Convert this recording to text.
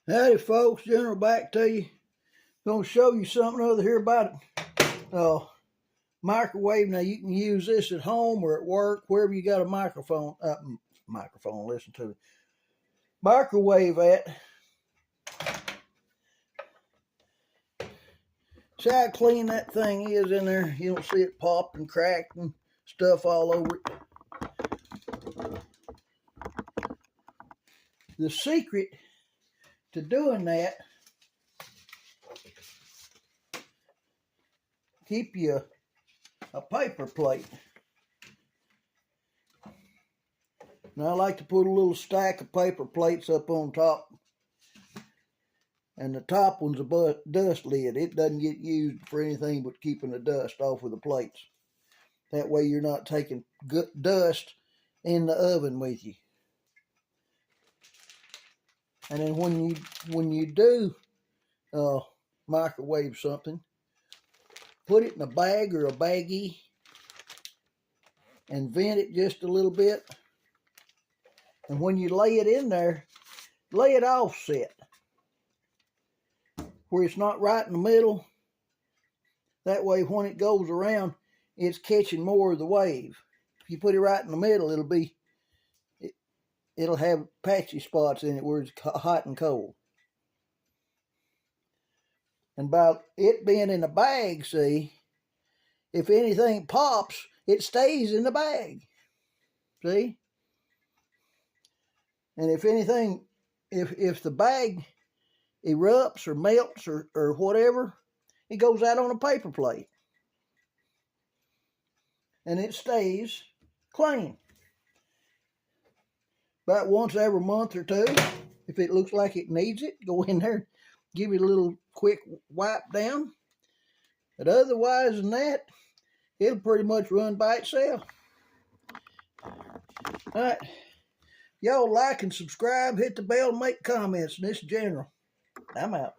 Howdy folks, General back to you. Gonna show you something other here about microwave. Now you can use this at home or at work, wherever you got a microphone, listen to it. Microwave at. See how clean that thing is in there? You don't see it popped and cracked and stuff all over it. The secret to doing that, keep you a paper plate. Now I like to put a little stack of paper plates up on top, and the top one's a dust lid. It doesn't get used for anything but keeping the dust off of the plates. That way you're not taking dust in the oven with you. And then when you do microwave something, put it in a bag or a baggie and vent it just a little bit. And when you lay it in there, lay it offset where it's not right in the middle. That way when it goes around, it's catching more of the wave. If you put it right in the middle, it'll have patchy spots in it where it's hot and cold. And by it being in a bag, see, if anything pops, it stays in the bag. See? And if anything, if the bag erupts or melts or whatever, it goes out on a paper plate. And it stays clean. About once every month or two, if it looks like it needs it, go in there, give it a little quick wipe down. But otherwise than that, it'll pretty much run by itself. All right. Y'all like and subscribe, hit the bell, and make comments. And this is General. I'm out.